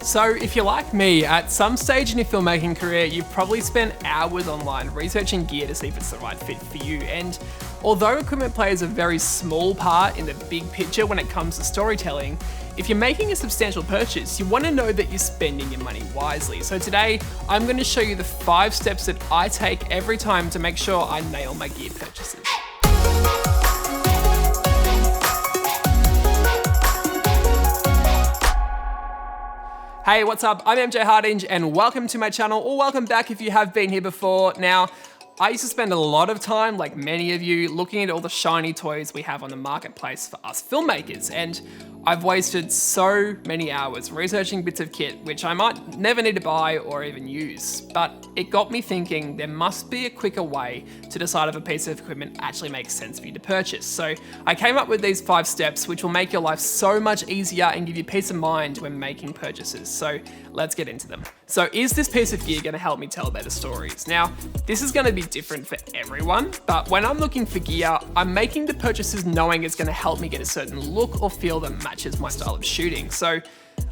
So if you're like me, at some stage in your filmmaking career, you've probably spent hours online researching gear to see if it's the right fit for you. And although equipment plays a very small part in the big picture when it comes to storytelling, if you're making a substantial purchase, you want to know that you're spending your money wisely. So today, I'm going to show you the 5 steps that I take every time to make sure I nail my gear purchases. Hey, what's up? I'm mjhardinge and welcome to my channel, or welcome back if you have been here before. Now, I used to spend a lot of time, like many of you, looking at all the shiny toys we have on the marketplace for us filmmakers, and I've wasted so many hours researching bits of kit which I might never need to buy or even use. But it got me thinking there must be a quicker way to decide if a piece of equipment actually makes sense for you to purchase. So I came up with these 5 steps which will make your life so much easier and give you peace of mind when making purchases. So let's get into them. So is this piece of gear going to help me tell better stories? Now, this is going to be different for everyone, but when I'm looking for gear, I'm making the purchases knowing it's going to help me get a certain look or feel that matches my style of shooting. So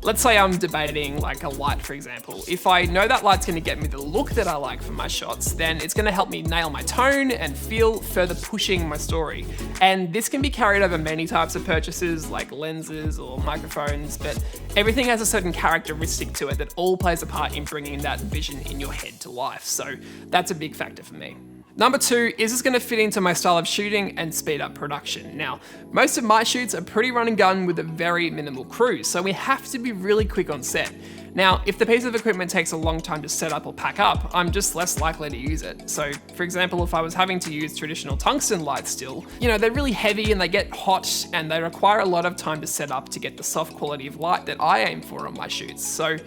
let's say I'm debating like a light, for example. If I know that light's going to get me the look that I like for my shots, then it's going to help me nail my tone and feel further pushing my story. And this can be carried over many types of purchases like lenses or microphones, but everything has a certain characteristic to it that all plays a part in bringing that vision in your head to life. So that's a big factor for me. Number 2, is this going to fit into my style of shooting and speed up production? Now, most of my shoots are pretty run and gun with a very minimal crew, so we have to be really quick on set. Now, if the piece of equipment takes a long time to set up or pack up, I'm just less likely to use it. So, for example, if I was having to use traditional tungsten lights still, they're really heavy and they get hot and they require a lot of time to set up to get the soft quality of light that I aim for on my shoots. So,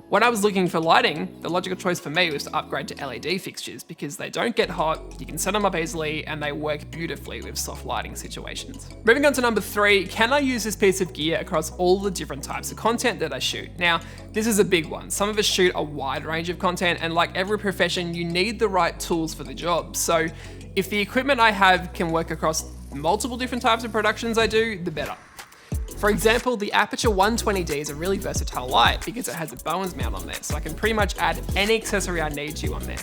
when I was looking for lighting, the logical choice for me was to upgrade to LED fixtures because they don't get hot, you can set them up easily, and they work beautifully with soft lighting situations. Moving on to number 3, can I use this piece of gear across all the different types of content that I shoot? Now, this is a big one. Some of us shoot a wide range of content, and like every profession, you need the right tools for the job. So if the equipment I have can work across multiple different types of productions I do, the better. For example, the Aperture 120D is a really versatile light because it has a Bowens mount on there, so I can pretty much add any accessory I need to on there.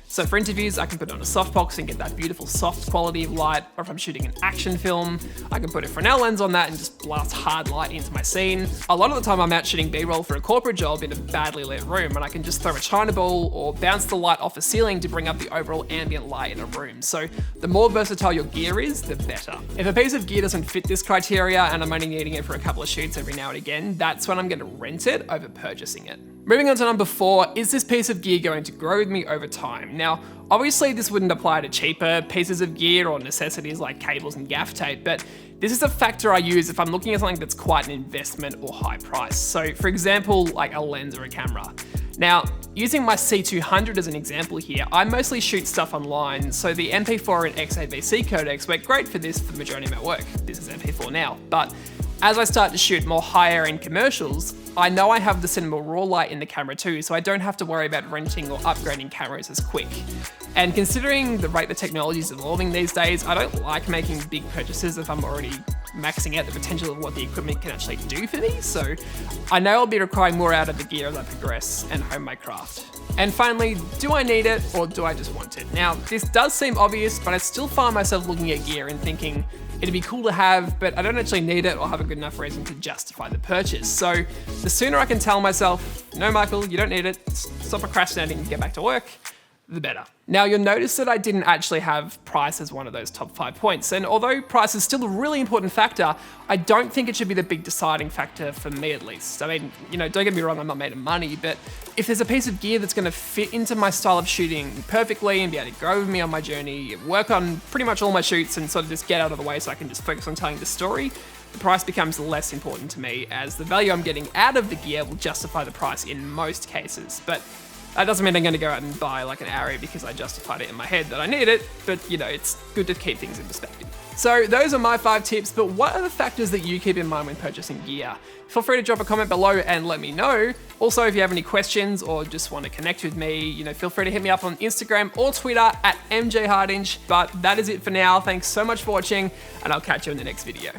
So for interviews, I can put it on a softbox and get that beautiful soft quality of light, or if I'm shooting an action film, I can put a Fresnel lens on that and just blast hard light into my scene. A lot of the time I'm out shooting B-roll for a corporate job in a badly lit room, and I can just throw a China ball or bounce the light off a ceiling to bring up the overall ambient light in a room. So the more versatile your gear is, the better. If a piece of gear doesn't fit this criteria and I'm only needing it for a couple of shoots every now and again, that's when I'm going to rent it over purchasing it. Moving on to number 4, is this piece of gear going to grow with me over time? Now, obviously this wouldn't apply to cheaper pieces of gear or necessities like cables and gaff tape, but this is a factor I use if I'm looking at something that's quite an investment or high price. So for example, like a lens or a camera. Now, using my C200 as an example here, I mostly shoot stuff online, so the MP4 and XAVC codecs work great for this for the majority of my work. This is MP4 now, but as I start to shoot more higher end commercials, I know I have the cinema raw light in the camera too, so I don't have to worry about renting or upgrading cameras as quick. And considering the rate the technology is evolving these days, I don't like making big purchases if I'm already maxing out the potential of what the equipment can actually do for me, so I know I'll be requiring more out of the gear as I progress and hone my craft. And finally, do I need it or do I just want it? Now, this does seem obvious, but I still find myself looking at gear and thinking, it'd be cool to have, but I don't actually need it or have a good enough reason to justify the purchase. So the sooner I can tell myself, no, Michael, you don't need it, stop procrastinating and get back to work, the better. Now you'll notice that I didn't actually have price as one of those top 5 points. And although price is still a really important factor, I don't think it should be the big deciding factor for me at least. I mean, don't get me wrong, I'm not made of money, but if there's a piece of gear that's gonna fit into my style of shooting perfectly and be able to grow with me on my journey, work on pretty much all my shoots and sort of just get out of the way so I can just focus on telling the story, the price becomes less important to me as the value I'm getting out of the gear will justify the price in most cases. But that doesn't mean I'm going to go out and buy like an Arri because I justified it in my head that I need it, but it's good to keep things in perspective. So those are my 5 tips, but what are the factors that you keep in mind when purchasing gear? Feel free to drop a comment below and let me know. Also, if you have any questions or just want to connect with me, feel free to hit me up on Instagram or Twitter at mjhardinge. But that is it for now. Thanks so much for watching, and I'll catch you in the next video.